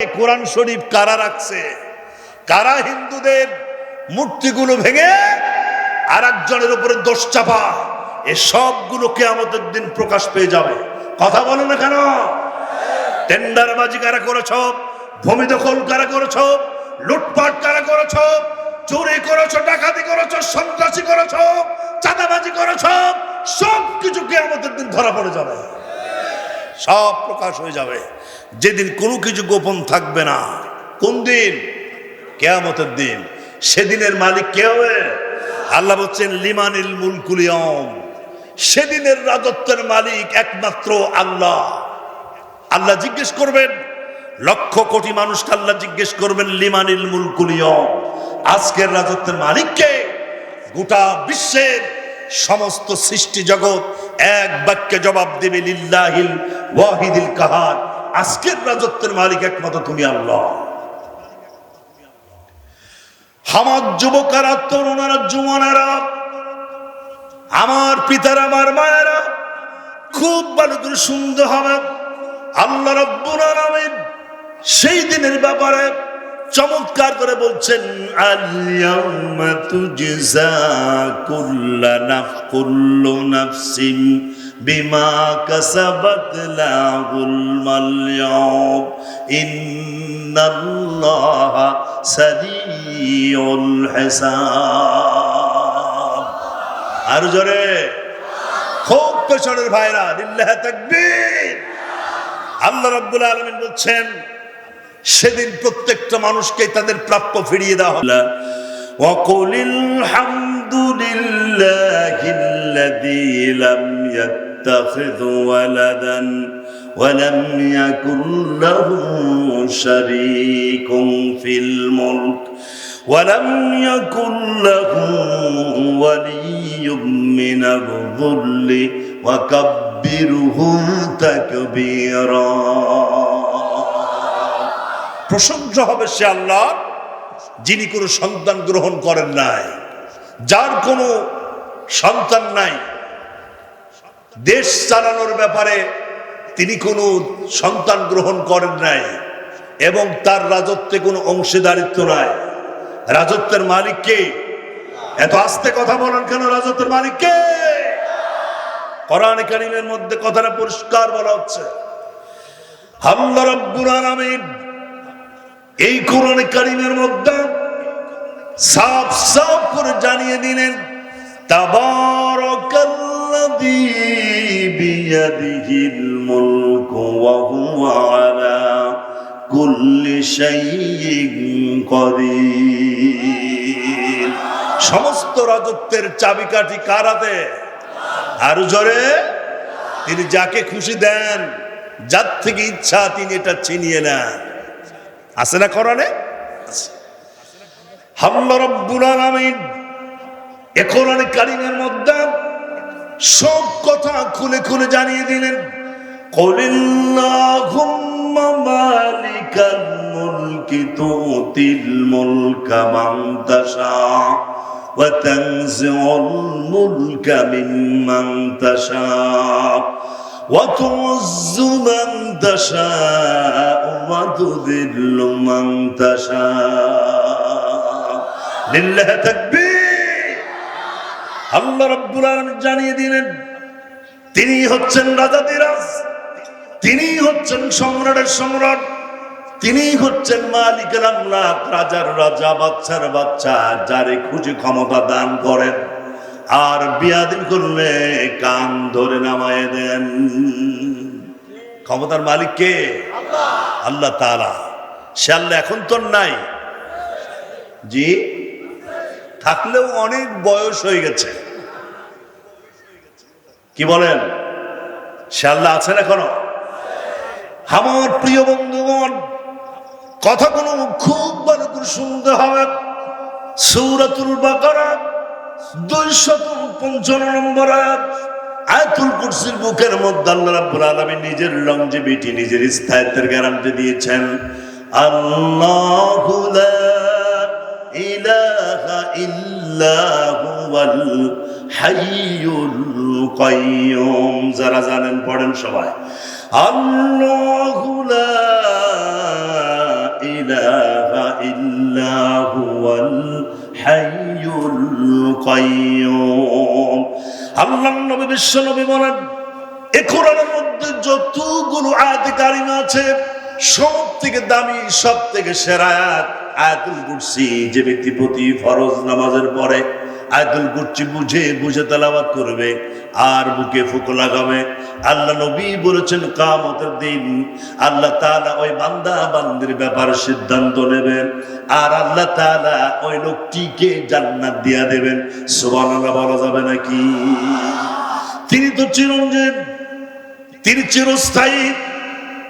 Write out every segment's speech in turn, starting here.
কোরআন শরীফ কারা রাখছে? কারা হিন্দুদের মূর্তিগুলো ভেঙে আর একজনের উপরে দোষ চাপা? এ সবগুলো কিয়ামতের দিন প্রকাশ পেয়ে যাবে। কথা বলো না কেন? টেন্ডারবাজি কারা করেছ? ভূমি দখল কারা করেছ? লুটপাট কারা করেছ? চুরি করেছ, ডাকাতি করেছ, সন্ত্রাসী করেছ, চাঁদাবাজি করেছ, সবকিছু কিয়ামতের দিন ধরা পড়ে যাবে, সব প্রকাশ হয়ে যাবে। যেদিন কোনো কিছু গোপন থাকবে না। কোন দিন? কিয়ামতের দিন। সেদিনের মালিক কে হবে? আল্লাহ বলছেন লিমানিল মুলকুল ইয়াউম, সেদিনের রাজত্বের মালিক একমাত্র আল্লাহ। আল্লাহ জিজ্ঞেস করবেন, লক্ষ কোটি মানুষকে আল্লাহ জিজ্ঞেস করবেন লিমানিল মুলকুল ইয়াউম, আজকের রাজত্বের মালিক কে? গোটা বিশ্বের সমস্ত সৃষ্টি জগৎ এক বাক্যে জবাব দেবে লিল্লাহিল ওয়াহিদিল কাহার, আজকের রাজত্বের মালিক একমাত্র তুমি আল্লাহ। আমার যুবকেরা, তরুণেরা, জুয়ানেরা, আমার পিতারা, আমার মায়েরা, খুব ভালো করে শুনতে হবে। আল্লাহ রাব্বুল আলামিন সেই দিনের ব্যাপারে চমৎকার করে বলছেন, আল ইয়াউমা তুজজা কুল্লু নাফসিন বিমা কাসাবাত লা যুলমাল ইয়াউম ইন্নাল্লাহা সারিউল হিসাব। আর জোরে, খুব পেছনের ভাইরা, লিল্লাহি তাকবীর। আল্লাহ রাব্বুল আলামিন বলছেন সেদিন প্রত্যেকটা মানুষকে তাদের প্রাপ্য ফিরিয়ে দেওয়া হবে। ওয়াকুলিল হামদুলিল্লাহিল্লাযী লাম ইয়াত্তাখিয ওয়ালাদান ওয়া লাম ইয়াকুল লাহু শারীকুন ফিল মুলক ওয়া লাম ইয়াকুল লাহু ওয়ালিয়্যুম মিনাল যুল্লি ওয়া কাব্বিরহু তাকবীরা। প্রশংসা হবে সে আল্লাহ যিনি কোনো সন্তান গ্রহণ করেন নাই, যার কোনো সন্তান নাই, দেশ চালানোর ব্যাপারে তিনি কোনো সন্তান গ্রহণ করেন নাই এবং তার রাজত্বে কোনো অংশীদারিত্ব নাই। রাজত্বের মালিক কে? এত আস্তে কথা বলেন কেন? রাজত্বের মালিক কে? কোরআন কারীমের মধ্যে কথাটা পরিষ্কার বলা হচ্ছে। আল্লাহ রাব্বুল আলামিন এই কোরআন কারীমের মধ্যে সাফ সাফ করে জানিয়ে দিলেন, তাবারাকাল্লাযী বিয়াদিহিল মুলকু ওয়া হুয়া আলা কুল্লি শাইইন কাদির। সমস্ত রাজত্বের চাবিকাঠি কার হাতে? আর জোরে, তিনি যাকে খুশি দেন, যার থেকে ইচ্ছা তিনি এটা ছিনিয়ে নেন। আছে না কোরআনে? আল্লাহ রাব্বুল আলামিন এই কোরআন কারীমের মধ্যে সব কথা খুলে খুলে জানিয়ে দিলেন। কুলিল্লাহুম্মা মালিকাল মুলকি তুতিল মুলকা মান তাশা ওয়া তানজিউল মুলকা মিম্মান তাশা ওয়া তুযু মান তাশা ওয়া তুযিল্লু মান তাশা। লিল্লাহি তাকবীর। আল্লাহ রাব্বুল আলামিন জানিয়ে দিলেন তিনি হচ্ছেন রাজাধিরাজ, তিনি হচ্ছেন সম্রাটের সম্রাট, তিনি হচ্ছেন মালিকের আমলাক, রাজার রাজা, বাচ্চার বাচ্চা, যারে খুশি ক্ষমতা দান করেন, আর বিয়াদবি করলে কান ধরে নামায়ে দেন। ক্ষমতার মালিক কে? আল্লাহ তাআলা। সে আল্লাহ এখন তো নাই, জি, থাকলেও অনেক বয়স হয়ে গেছে। কি বলেন? সে আল্লাহ আছেন এখনো? আমার প্রিয় বন্ধুগণ, কথাগুলো খুব ভালো করে শুনতে হবে। সূরাতুল বাকারা 255 নম্বর আয়াত, আয়াতুল কুরসির বুকের মধ্যে আল্লাহ রাব্বুল আলামিন নিজের লংজিভিটি, নিজের স্থায়িত্বের গ্যারান্টি দিয়েছেন। আল্লাহু লা ইলাহা ইল্লা হুয়াল হাইয়ুল কাইয়ুম। যারা জানেন পড়েন সবাই। আল্লাহু লা ইলাহা ইল্লা হুয়াল হাইয়ুল কাইয়্যুম। আল্লাহর নবী বিশ্ব নবী বলেন, এই কোরআনের মধ্যে যতগুলো আয়াতে কারিমা আছে সব থেকে দামি, সব থেকে সেরা আয়াতুল কুরসি। যে ব্যক্তি প্রতি ফরজ নামাজের পরে আয়াতুল কুরসি বুঝে বুঝে তেলাওয়াত করবে আর বুকে ফুঁকো লাগাবে, আল্লাহ নবী বলেছেন কিয়ামতের দিন আল্লাহ তাআলা ওই বান্দা বান্দির ব্যাপারে সিদ্ধান্ত নেবেন আর আল্লাহ তাআলা ওই লোকটিকে জান্নাত দিয়া দেবেন। সুবহানাল্লাহ বলা যাবে নাকি? তিনি তো চিরঞ্জীব, তিনি চিরস্থায়ী,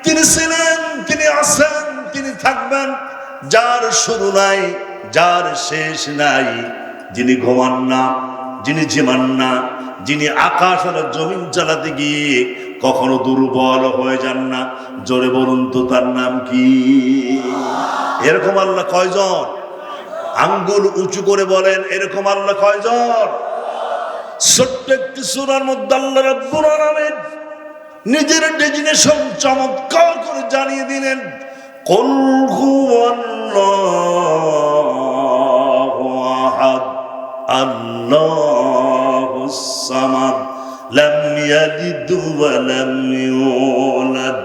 তিনি ছিলেন, তিনি আছেন, তিনি থাকবেন। যার শুরু নাই, যার শেষ নাই, যিনি ঘুমান না, যিনি ঝিমান না, যিনি আকাশ আর জমিন চালাতে গিয়ে কখনো দুর্বল হয়ে যান না। জোরে বলুন তো তার নাম কি? এরকম আল্লাহ কয়জন? আঙ্গুল উঁচু করে বলেন, এরকম আল্লাহ কয়জন? ছোট্ট একটি সূরার মধ্যে আল্লাহ রাব্বুল আলামিন নিজের ডেজিনেশন চমৎকার করে জানিয়ে দিলেন। কুল হুয়াল্লাহু আহাদ আল্লাহুস সামাদ লাম ইয়ালিদ ওয়া লাম ইউলাদ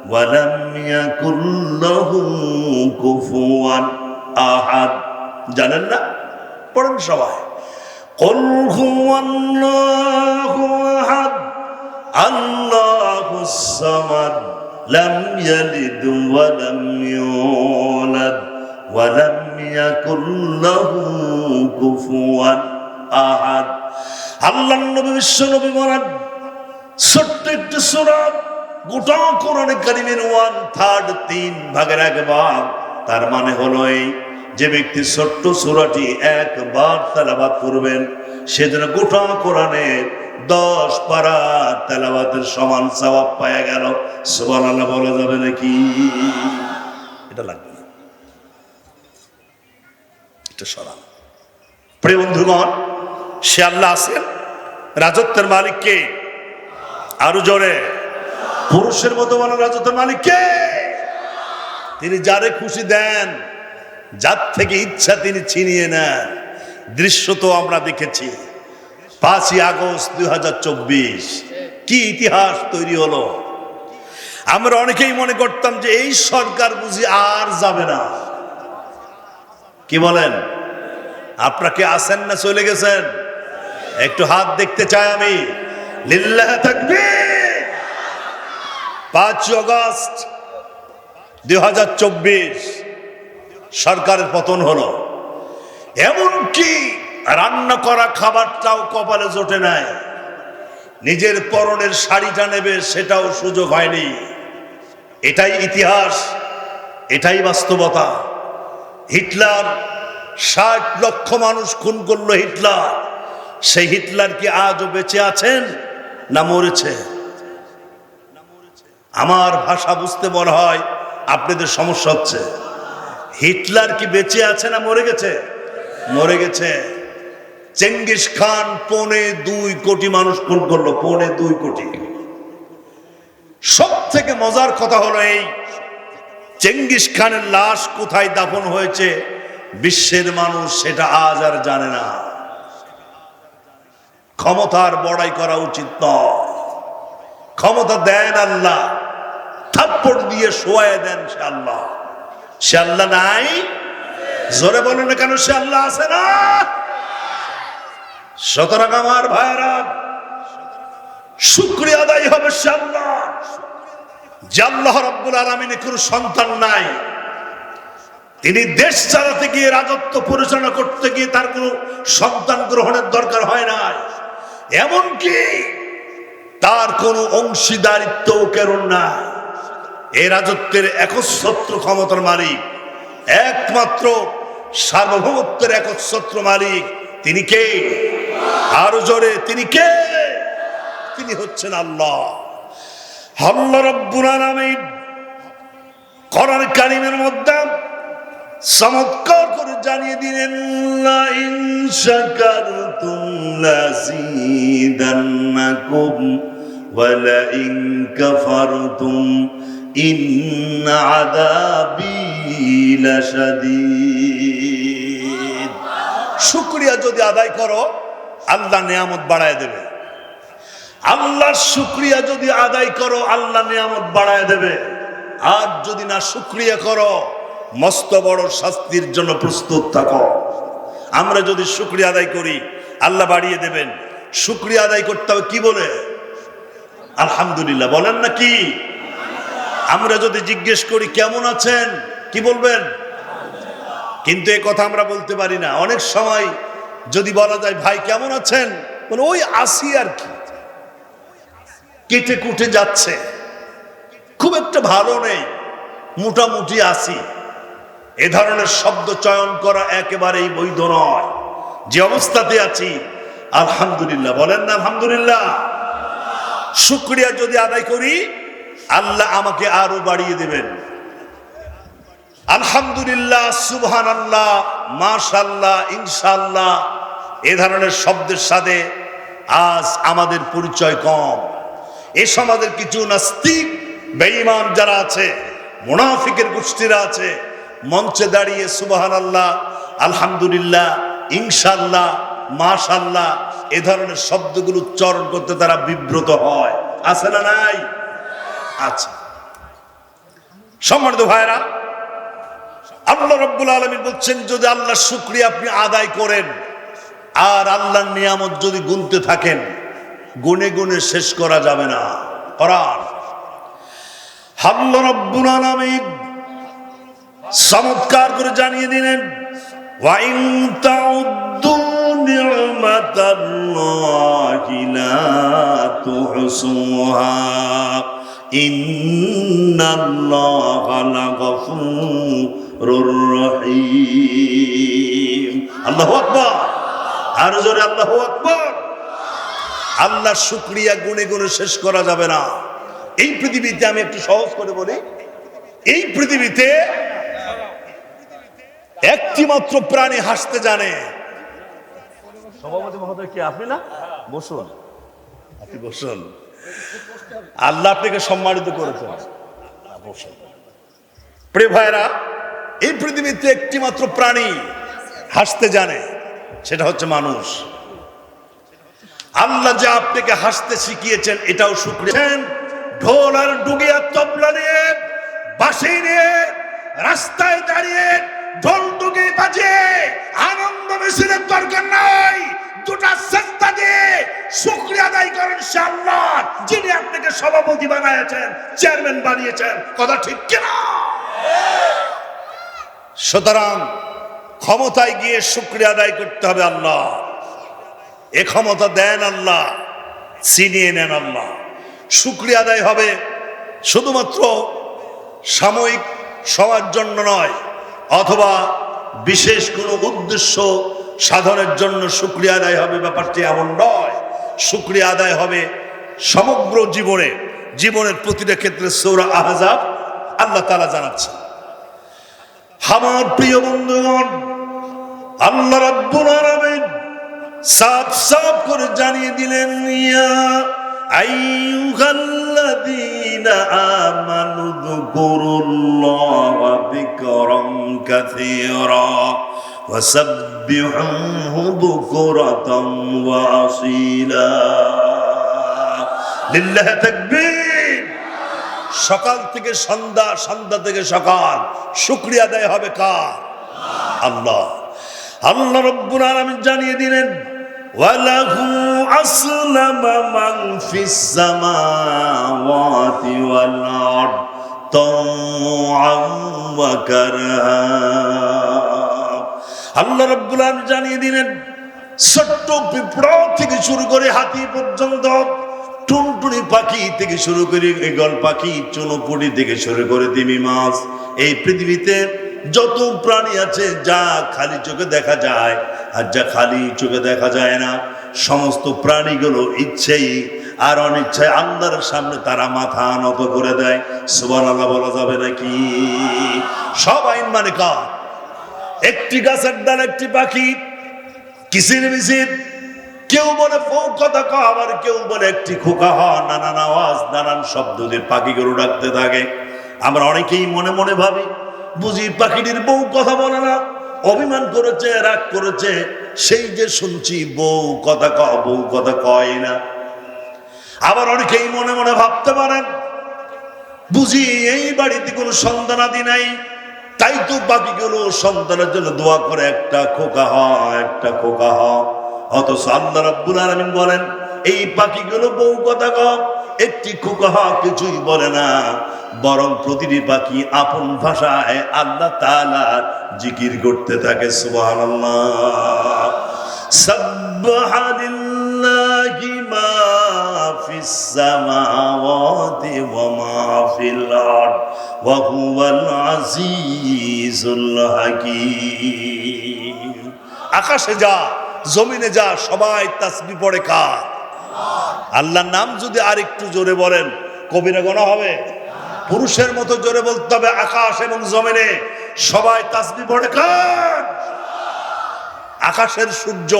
ওয়া লাম ইয়াকুল লাহু কুফুয়ান আহাদ। জানেন না? পড়েন সবাই। কুল হুয়াল্লাহু আহাদ আল্লাহুস সামাদ লাম ইয়ালিদ ওয়া লাম ইউলাদ ওয়া লাম ইয়াকুল লাহু কুফুয়ান আহাদ। আল্লাহর নবী বিশ্ব নবী বলেন, ছোট্ট একটি সূরা, গোটা কোরআনে কারিমের 1/3 3 ভাগের 1 ভাগ। তার মানে হলো এই, যে ব্যক্তি ছোট্ট সূরাটি একবার তেলাওয়াত করবেন সেজন্য গোটা কোরআনের 10 পারা তেলাওয়াতের সমান সওয়াব পাওয়া গেল। সুবহানাল্লাহ বলা যাবে নাকি? এটা লাগবে না, এটা সরান। প্রিয় বন্ধুগণ, সে আল্লাহ আছেন, রাজত্বের মালিক কে? আরো জোরে, পুরুষের মতো বলেন, রাজত্বের মালিক কে? তিনি যারে খুশি দেন, যার থেকে ইচ্ছা তিনি ছিনিয়ে নেন। দৃশ্য তো আমরা দেখেছি। 5ই আগস্ট 2024 কি ইতিহাস তৈরি হলো। আমরা অনেকেই মনে করতাম যে এই সরকার বুঝি আর যাবে না। কি বলেন? আপনাকে আছেন না চলে গেছেন? একটু হাত দেখতে চাই আমি। লিল্লাহ তাকবীর। 5 আগস্ট 2024 সরকারের পতন হলো। এমনকি রান্না করা খাবারটাও কপালে জোটে নাই, নিজের পরনের শাড়িটা নেবে সেটাও সুযোগ হয়নি। এটাই ইতিহাস, এটাই বাস্তবতা। হিটলার 60 লক্ষ মানুষ খুন করলো হিটলার। সেই হিটলার কি আজও বেঁচে আছেন না মরেছে? আমার ভাষা বুঝতে মনে হয় আপনাদের সমস্যা হচ্ছে। হিটলার কি বেঁচে আছে না মরে গেছে? মরে গেছে। চেঙ্গিস খান 2.25 কোটি মানুষ খুন করলো, 2.25 কোটি। সব থেকে মজার কথা হলো এই, চেঙ্গিস খানের লাশ কোথায় দাফন হয়েছে বিশ্বের মানুষ সেটা আজ আর জানে না। ক্ষমতার বড়াই করা উচিত নয়। ক্ষমতা দেন আল্লাহ, থাপ্পড় দিয়ে শোয়ায় দেন সে আল্লাহ। সে আল্লাহ নাই? জোরে বলুন না কেন? সে আল্লাহ আছে না? সুতরাং আমার ভাইরা, শুকরিয়া আদায় হবে সে আল্লাহ, যে আল্লাহ রাব্বুল আলামিনের কোনো সন্তান নাই। তিনি দেশ চালাতে গিয়ে, রাজত্ব পরিচালনা করতে গিয়ে তার কোনো সন্তান গ্রহণের দরকার হয় না। এমনকি তার কোনো অংশীদারিত্ব কারণ না। এই রাজত্বের একচ্ছত্র ক্ষমতার মালিক, একমাত্র সার্বভৌমত্বের একচ্ছত্র মালিক তিনি কে? আরো জোরে, তিনি কে? তিনি হচ্ছেন আল্লাহ। আল্লাহ রাব্বুল আলামিন কোরআন কারীমের মধ্যে চমৎকার করে জানিয়ে দিলেন, লা ইন শাকারতুম লাযীদান্নাকুম ওয়া লা ইন কাফারতুম ইন্না আযাবী লাশাদীদ। শুকরিয়া যদি আদায় করো আল্লাহ নিয়ামত বাড়ায় দেবে। আল্লাহর শুকরিয়া যদি আদায় করো আল্লাহ নিয়ামত বাড়ায় দেবে। আর যদি না শুকরিয়া করো মস্ত বড় শাস্তির জন্য প্রস্তুত থাকো। আমরা যদি শুকরিয়া আদায় করি আল্লাহ বাড়িয়ে দেবেন। শুকরিয়া আদায় করতে হবে কি বলে? আলহামদুলিল্লাহ বলেন না কি? আমরা যদি জিজ্ঞেস করি কেমন আছেন, কি বলবেন? কিন্তু এই কথা আমরা বলতে পারি না। অনেক সময় যদি বলা যায় ভাই কেমন আছেন, বলে ওই আসি আর কি, কেটে কুটে যাচ্ছে, খুব একটা ভালো নেই, মোটামুটি আসি। এ ধরনের শব্দ চয়ন করা একেবারেই বৈধ নয়। যে অবস্থাতে আছি আলহামদুলিল্লাহ বলেন না আলহামদুলিল্লাহ। শুকরিয়া যদি আদায় করি আল্লাহ আমাকে আরো বাড়িয়ে দেবেন। আলহামদুলিল্লাহ, সুবহানাল্লাহ, মাশাআল্লাহ, ইনশাআল্লাহ এ ধরনের শব্দের সাথে আজ আমাদের পরিচয় কম। এ সমাজের কিছু নাস্তিক বেঈমান যারা আছে, মুনাফিকের গোষ্ঠীরা আছে, মঞ্চে দাঁড়িয়ে সুবহানাল্লাহ, আলহামদুলিল্লাহ, ইনশাআল্লাহ, মাশাআল্লাহ এ ধরনের শব্দগুলো উচ্চারণ করতে তারা বিব্রত হয়। আছে না নাই? আচ্ছা সম্মানিত ভাইরা, আল্লাহ রাব্বুল আলামিন বলছেন যদি আল্লাহর শুকরিয়া আপনি আদায় করেন আর আল্লাহর নিয়ামত যদি গুনতে থাকেন গুনে গুনে শেষ করা যাবে না। কোরআন আল্লাহ রাব্বুল আলামিন চমৎকার করে জানিয়ে দিলেন ওয়া ইন তাউদ্দু নি'মাতাল্লাহি লা তুহসুহা ইন্নাল্লাহা লাগফুরুর রহিম। আল্লাহু আকবার, আর জোরে আল্লাহু আকবার। আল্লাহর শুকরিয়া গুনে গুনে শেষ করা যাবে না। এই পৃথিবীতে আমি একটু সহজ করে বলি, এই পৃথিবীতে একটি মাত্র প্রাণী হাসতে জানে। সভাপতি মহোদয় কি আপনি না? বসুন, আপনি বসুন। আল্লাহ আপনাকে সম্মানিত করেছেন, বসুন। প্রিয় ভাইরা, এই পৃথিবীতে একটি মাত্র প্রাণী হাসতে জানে, সেটা হচ্ছে মানুষ। আল্লাহ যে আপনাকে হাসতে শিখিয়েছেন এটাও শুকরিয়া। ঢোল আর ডুগিয়া তবলা নিয়ে বাঁশি নিয়ে রাস্তায় দাঁড়িয়ে ঢোল ডুগি বাজিয়ে আনন্দ মিছিলের দরকার নাই। দুটা সেজদা দিয়ে শুকরিয়া আদায় করেন সে আল্লাহ যিনি আপনাকে সভাপতি বানিয়েছেন, চেয়ারম্যান বানিয়েছেন। কথা ঠিক কিনা? সুতরাং ক্ষমতায় গিয়ে শুকরিয়া আদায় করতে হবে আল্লাহ। এ ক্ষমতা দেন আল্লাহ, ছিনিয়ে নেন আল্লাহ। শুকরিয়া আদায় হবে শুধুমাত্র সাময়িক সবার জন্য নয়, অথবা বিশেষ কোনো উদ্দেশ্য সাধনের জন্য শুকরিয়া আদায় হবে, ব্যাপারটি এমন নয়। শুকরিয়া আদায় হবে সমগ্র জীবনে, জীবনের প্রতিটা ক্ষেত্রে। সূরা আহজাব আল্লাহ তাআলা জানাচ্ছেন। আমার প্রিয় বন্ধুগণ, আল্লাহ রাব্বুল আলামিন সাফ সাফ করে জানিয়ে দিলেন ইয়া আইয়ুহাল্লাযীনা আমানু যকুরুল্লাহা যিকরান কাসীরা ওয়াসাব্বিহুহু বুকরাতাম ওয়া আসীলা। লিল্লাহি তাকবীর। সকাল থেকে সন্ধ্যা, সন্ধ্যা থেকে সকাল শুকরিয়া আদায় হবে কার? আল্লাহ। আল্লাহ রাব্বুল আলামিন জানিয়ে দিলেন ওয়ালাহু আসলামা মান ফিস সামাওয়াতি ওয়াল আরদ তাওআন ওয়া কারহা। আল্লাহ রাব্বুল আলামিন জানিয়ে দিলেন ছোট্ট পিঁপড়া থেকে শুরু করে হাতি পর্যন্ত, টুনটুনি পাখি থেকে শুরু করে ঈগল পাখি, চুনোপুটি থেকে শুরু করে তিমি মাছ, এই পৃথিবীতে যত প্রাণী আছে যা খালি চোখে দেখা যায় আর যা খালি চোখে দেখা যায় না, সমস্ত প্রাণীগুলো ইচ্ছেই আর অনিচ্ছায় আল্লাহর সামনে তারা মাথা নত করে দেয়। সুবহানাল্লাহ বলা যাবে নাকি? সব আইন মানে কার? একটি গাছের ডাল একটি পাখি কিসির মিসির, কেউ বলে ফৌ কথা কহ, আবার কেউ বলে একটি খোকা হ, নানান আওয়াজ নানান শব্দ দিয়ে পাখিগুলো ডাকতে থাকে। আমরা অনেকেই মনে মনে ভাবি বুঝি পাখিটির বউ কথা বলে না, অভিমান করেছে, রাগ করেছে, সেই যে শুনছি বউ কথা কয় না। আবার অনেকেই মনে মনে ভাবতে পারেন বুঝি এই বাড়িতে কোনো সন্তানাদি নাই, তাই তো বাকিগুলো সন্তানের জন্য দোয়া করে একটা খোকা হয়, একটা খোকা হয়। অথচ আল্লাহ রাব্বুল আলামিন বলেন এই পাখিগুলো বউ কথা কয়, একটি খোকা হয় কিছুই বলে না, বরং প্রতিটি পাখি আপন ভাষায় আল্লাহ তাআলার জিকির করতে থাকে। সুবহানাল্লাহ। সাব্বাহা লিল্লাহি মা ফিস সামাওয়াতি ওয়া মা ফিল আরদ ওয়া হুয়াল আজিজুল হাকীম। আকাশে যা জমিনে যা সবাই তাসবিহ পড়ে কার? আল্লাহর নাম যদি আরেকটু জোরে বলেন কবিরা গোনা হবে? পুরুষের মতো জোরে বলতে হবে আকাশ এবং জমিনে সবাই তাসবিহ পড়ে কার? আকাশের সূর্য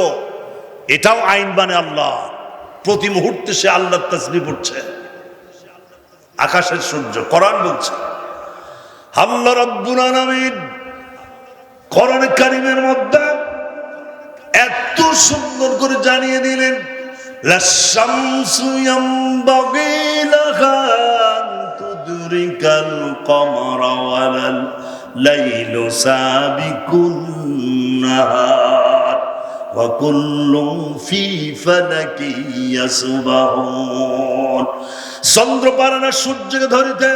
এটাও আইন বানে আল্লাহ, প্রতি মুহূর্তে সে আল্লাহর তাসবিহ পড়ছে। আকাশের সূর্য কোরআন বলছে, আল্লাহ রাব্বুল আলামিন কোরআন কারীমের মধ্যে এত সুন্দর করে জানিয়ে দিলেন লাশ-শামসু ইয়ামবাগি লাহা আন তুদরিকাল কমারা ওয়ালাল লাইলু সাবিকুন নাহার ওয়া কুল্লুন ফি ফালাকি ইয়াসবাহুন। চন্দ্র পারে না সূর্যকে ধরিতে,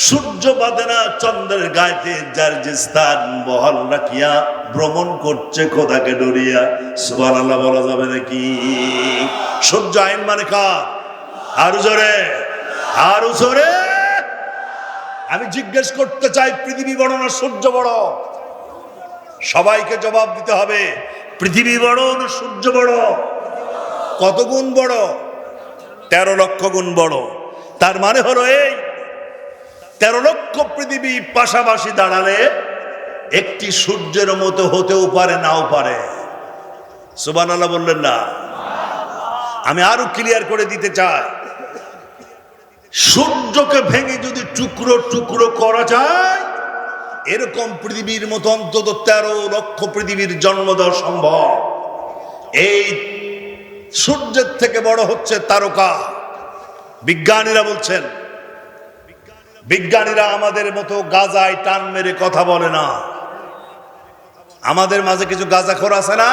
সূর্য বাঁধে না চন্দ্রের গায়েতে, যার যে স্থান বহাল রাখিয়া ভ্রমণ করছে খোদাকে ডরিয়া। সুবহানাল্লাহ বলা যাবে নাকি? সূর্য আইন মানে কার? আরো জোরে, আরো জোরে। আমি জিজ্ঞেস করতে চাই পৃথিবী বড় না সূর্য বড়? সবাইকে জবাব দিতে হবে পৃথিবী বড় না সূর্য বড়? কত গুণ বড়? 13 লক্ষ গুণ বড়। তার মানে হলো এই 13 লক্ষ পৃথিবী পাশাপাশি দাঁড়ালে একটি সূর্যের মতো হতেও পারে, নাও পারে। সুবহানাল্লাহ বললেন না? আমি আরো ক্লিয়ার করে দিতে চাই, সূর্যকে ভেঙে যদি টুকরো টুকরো করা যায় এরকম পৃথিবীর মতো অন্তত 13 লক্ষ পৃথিবীর জন্ম দেওয়া সম্ভব। এই সূর্যের থেকে বড় হচ্ছে তারকা। বিজ্ঞানীরা বলছেন, বিজ্ঞানীরা আমাদের মতো গাজায় টান মেরে কথা বলে না। আমাদের মাঝে কিছু গাজাখোর আছে না?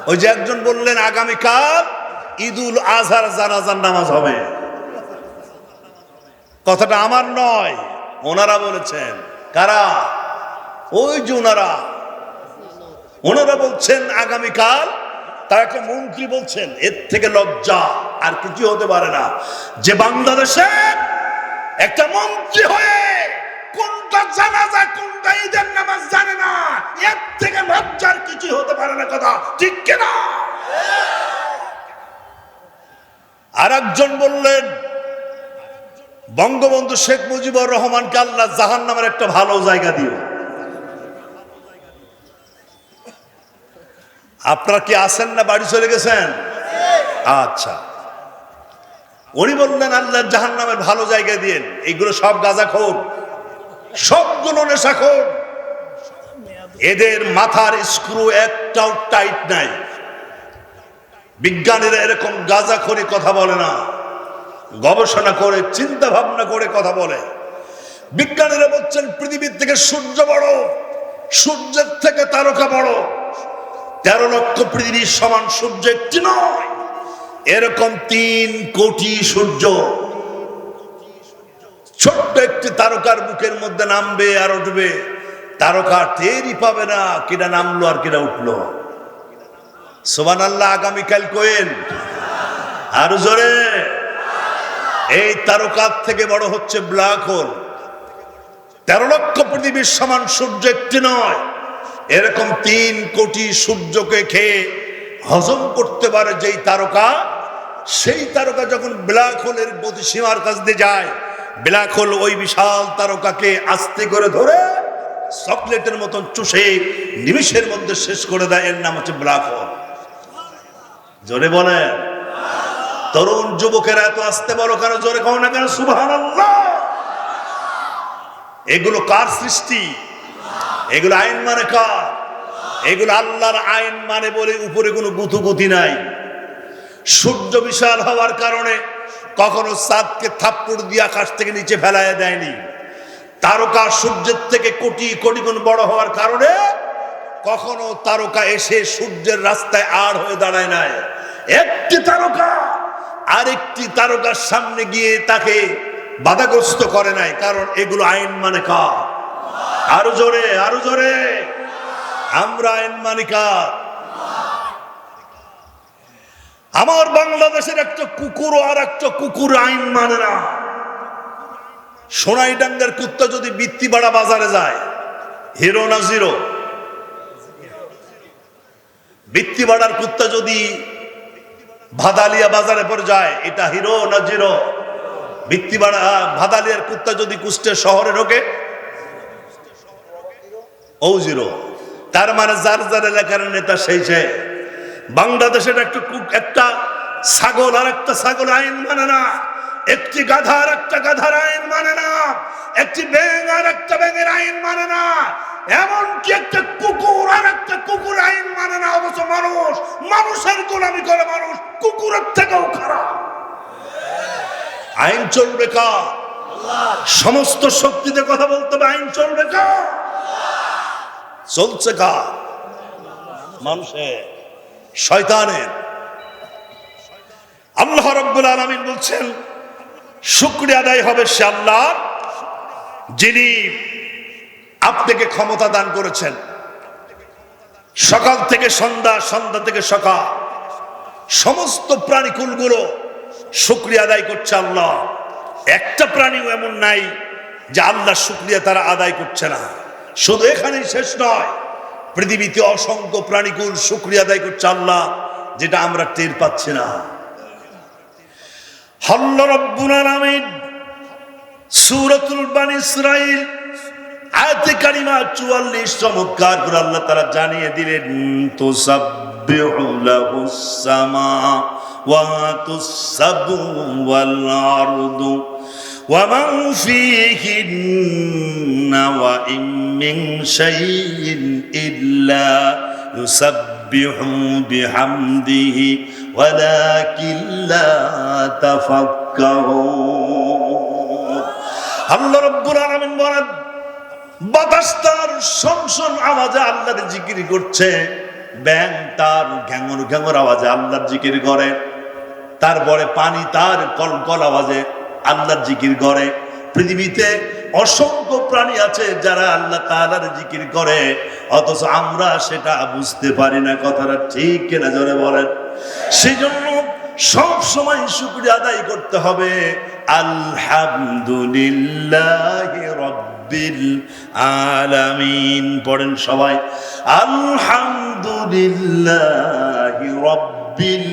ওই যে একজন বললেন আগামীকাল ঈদুল আজহার জানাজার নামাজ হবে। কথাটা আমার নয়, ওনারা বলেছেন। কারা? ওই যে ওনারা বলছেন আগামীকাল। তার একটা মন্ত্রী বলছেন এর থেকে লজ্জা আর কিছু হতে পারে না যে বাংলাদেশে একটা মন্ত্রী হয়ে কোনটা জানাজা কোনটা ঈদের নামাজ জানে না, এর থেকে লজ্জার কিছু হতে পারে না। কথা ঠিক কিনা? আর একজন বললেন বঙ্গবন্ধু শেখ মুজিবুর রহমানকে আল্লাহ জাহান্নামের একটা ভালো জায়গা দিও। আপনারা কি আছেন না বাড়ি চলে গেছেন? আচ্ছা, উনি বললেন আল্লাহ জাহান্নামের ভালো জায়গা দিয়েন। এইগুলো সব গাঁজাখোর, সবগুলো নেশাখোর। এদের মাথার স্ক্রু একটাও টাইট নাই। বিজ্ঞানীরা এরকম গাঁজাখোরি কথা বলে না, গবেষণা করে চিন্তা ভাবনা করে কথা বলে। বিজ্ঞানীরা বলছেন পৃথিবীর থেকে সূর্য বড়, সূর্যের থেকে তারকা বড়। 13 লক্ষ পৃথিবীর সমান সূর্য একটি নয়, এরকম 3 কোটি সূর্য। ছোট্ট একটি তারকার বুকের মধ্যে নামবে আর উঠবে, তারকা টেরই পাবে না কিনা নামলো আর কিনা উঠলো। সুবহানাল্লাহ। আগামীকাল কোয়েন আরো জোরে। এই তারকার থেকে বড় হচ্ছে ব্ল্যাক হোল। 13 লক্ষ পৃথিবীর সমান সূর্য একটি নয়, এরকম 3 কোটি সূর্যকে খেয়ে হজম করতে পারে যেই তারকা, সেই তারকা যখন ব্ল্যাক হোলের গতিসীমার কাছ দিয়ে যায়, ব্ল্যাক হোল ওই বিশাল তারকাকে আস্তে করে ধরে চকলেটের মতন চুষে নিমিষের মধ্যে শেষ করে দেয়। এর নাম হচ্ছে ব্ল্যাক হোল। জোরে বলে। তরুণ যুবকেরা এত আসতে বলো কেন? জোরে কও না কেন? সুবহানাল্লাহ। এগুলো কার সৃষ্টি? এগুলো আইন মানে কার? এগুলো আল্লাহর আইন মানে বলে উপরে কোনো গুতুগুতি নাই। সূর্য বিশাল হওয়ার কারণে কখনো চাঁদকে থাপ্পড় দিয়ে আকাশ থেকে নিচে ফেলায় দেয়নি। তারকা সূর্যের থেকে কোটি কোটি গুণ বড় হওয়ার কারণে কখনো তারকা এসে সূর্যের রাস্তায় আর হয়ে দাঁড়ায় নাই। একটি তারকা আরেকটি তারকার সামনে গিয়ে তাকে বাধাগ্রস্ত করে নাই, কারণ এগুলো আইন মানে কার? আরো জোরে, আরো জোরে। আমরা আইন মানি কার? আমার বাংলাদেশের একটা কুকুরও আর একটা কুকুর আইন মানে না। সোনাইডাঙ্গার কুত্তা যদি বৃত্তিপাড়া বাজারে যায়, হিরো না জিরো? বৃত্তিপাড়ার কুত্তা যদি ভাদালিয়া বাজারে পরে যায়, এটা হিরো না জিরো? বৃত্তিপাড়া ভাদালিয়ার কুত্তা যদি কুষ্টিয়া শহরে ঢোকে, ও জিরো। তার মানে যার যার এলাকার নেতা সেই সে। বাংলাদেশের একটা ছাগল আর একটা ছাগল আইন মানে না, একটি গাধা আর একটা গাধার আইন মানে না, একটি ব্যাঙ আর একটা ব্যাঙের আইন মানে না, এমনকি একটা কুকুর আর একটা কুকুর আইন মানে না। অবশ্য মানুষের গোলামি করে মানুষ কুকুরের থেকেও খারাপ। আইন চলবে কার? সমস্ত শক্তিতে কথা বলতে হবে, আইন চলবে কার? চলছে কার? মানুষের, শয়তানের। আল্লাহ রাব্বুল আলামিন বলছেন শুকরিয়া আদায় হবে সে আল্লাহর যিনি আপনাকে ক্ষমতা দান করেছেন। সকাল থেকে সন্ধ্যা, সন্ধ্যা থেকে সকাল সমস্ত প্রাণীকুলগুলো শুকরিয়া আদায় করছে আল্লাহ। একটা প্রাণীও এমন নাই যে আল্লাহর শুকরিয়া তারা আদায় করছে না। শুধু এখানেই শেষ নয়, পৃথিবীতে অসংখ্য প্রাণীকুল শুকরিয়া আদায় করছে আল্লাহ, যেটা আমরা টের পাচ্ছি না। আল্লাহ রাব্বুল আলামিন সূরাতুল বনী ইসরাঈল আয়াতে কারিমা 44 চমৎকার করে আল্লাহ তাআলা জানিয়ে দিলেন, তুসাব্বিহু লাহুস সামাওয়াতুস সাবউ ওয়াল আরদু ওয়া মান ফীহিন্না ওয়া ইন মিন শাইইন ইল্লা ইউসাব্বিহু বিহামদিহি ওয়ালাকিন লা তাফাক্কারুন। আল্লাহ রাব্বুল আলামিন বলেন, বাতাস তার শনশন আওয়াজে আল্লাহর জিকির করছে, ব্যাঙ তার ঘ্যাঙর ঘ্যাঙর আওয়াজে আল্লাহর জিকির করে, তারপরে পানি তার কলকল আওয়াজে আল্লাহর জিকির করে। পৃথিবীতে অসংখ্য প্রাণী আছে যারা আল্লাহ তাআলার জিকির করে, অথচ আমরা সেটা বুঝতে পারি না। কথাটা ঠিক কিনা জোরে বলেন? সেই জন্য সব সময় শুকরিয়া আদায় করতে হবে। আলহামদুলিল্লাহি রাব্বিল আলামিন পড়েন সবাই, আলহামদুলিল্লাহি রাব্বিল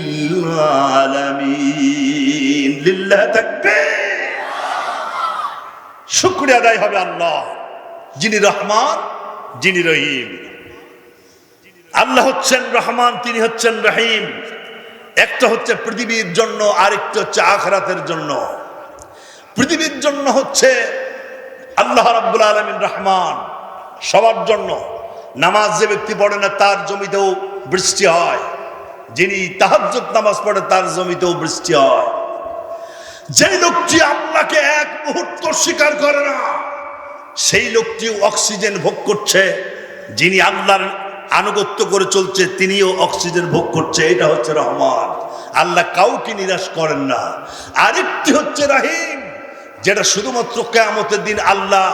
আলামিন। লিল্লাহি তাকবীর। শুকরিয়া আদায় হবে আল্লাহ যিনি রহমান, যিনি রহিম। আল্লাহ হচ্ছেন রহমান, তিনি হচ্ছেন রহিম। একটা হচ্ছে পৃথিবীর জন্য, আরেকটা হচ্ছে আখিরাতের জন্য। পৃথিবীর জন্য হচ্ছে আল্লাহ রাব্বুল আলামিন রহমান, সবার জন্য। নামাজ যে ব্যক্তি পড়ে না তার জমিতেও বৃষ্টি হয়, যিনি তাহাজ্জুদ নামাজ পড়ে তার জমিতেও বৃষ্টি হয়। যে লোকটি আল্লাহকে এক মুহূর্ত স্বীকার করে না, সেই লোকটি অক্সিজেন ভোগ করছে। যিনি আল্লাহর আনুগত্য করে চলছে তিনিও অক্সিজেন ভোগ করছে। এটা হচ্ছে রহমান। আল্লাহ কাউকে নিরাশ করেন না। আরেকটি হচ্ছে রহিম, যেটা শুধুমাত্র কিয়ামতের দিন আল্লাহ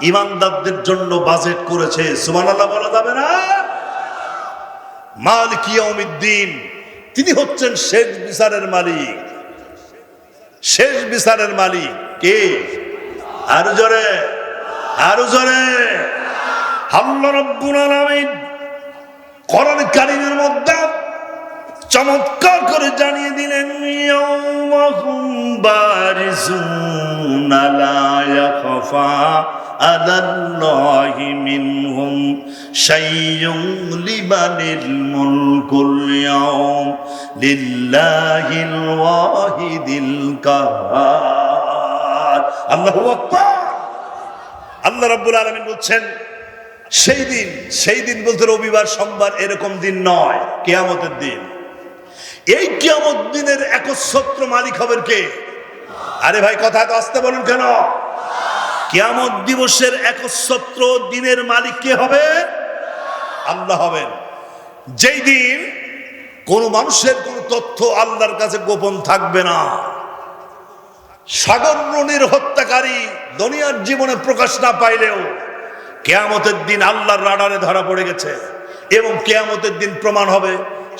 ঈমানদারদের জন্য বাজেট করেছে। সুবহানাল্লাহ বলা যাবে না? মালিক ইয়াউমিদ্দিন, তিনি হচ্ছেন শেষ বিচারের মালিক। শেষ বিচারের মালিক কে? আরো জোরে, আরো জোরে। আল্লাহ রাব্বুল আলামিন কোরআন কারীমের মধ্যে চমৎকার করে জানিয়ে দিলেন, ইয়াউমাহুম বারিজুনা লা ইয়াখফা আলাল্লাহি মিনহুম শাইয়ুন লিমানিল মুলকুল ইয়াউম লিল্লাহিল ওয়াহিদিল কাহ্হার। আল্লাহু আকবার। আল্লাহ রাব্বুল আলামিন বলছেন সেই দিন বলতে রবিবার সোমবার এরকম দিন নয়, কিয়ামতের দিন। এই কিয়ামত দিনের একচ্ছত্র মালিক হবেন কে? আরে ভাই কথা তো আসতে বলুন কেন? কিয়ামত দিবসের একচ্ছত্র দিনের মালিক কে হবে? আল্লাহ হবেন। যেই দিন কোন মানুষের কোন তথ্য আল্লাহর কাছে গোপন থাকবে না। সাগর রুনির হত্যাকারী দুনিয়ার জীবনে প্রকাশ না পাইলেও কিয়ামতের দিন আল্লাহর রাডারে ধরা পড়ে গেছে, এবং কিয়ামতের দিন প্রমাণ হবে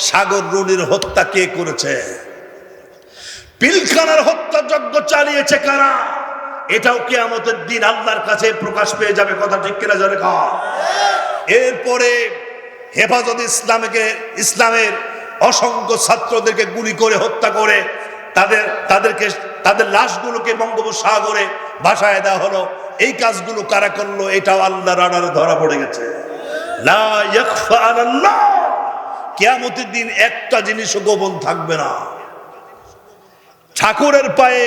সাগর রুনির হত্যা কে করেছে। পিলখানার হত্যাযজ্ঞ চালিয়েছে কারা, এটাও কিয়ামতের দিন আল্লাহর কাছে প্রকাশ পেয়ে যাবে। কথা ঠিক কিনা জোরে কও। এরপরে হেফাজত ইসলামের অসংখ্য ছাত্রদেরকে গুলি করে হত্যা করে তাদের লাশগুলোকে বঙ্গোপসাগরে ভাসায় দেওয়া হলো। এই কাজগুলো কারা করলো, এটাও আল্লাহর রাডারে ধরা পড়ে গেছে। লা ইয়াখফা আলাল্লাহ, কিয়ামতের দিন একটা জিনিসও গোপন থাকবে না। ঠাকুরের পায়ে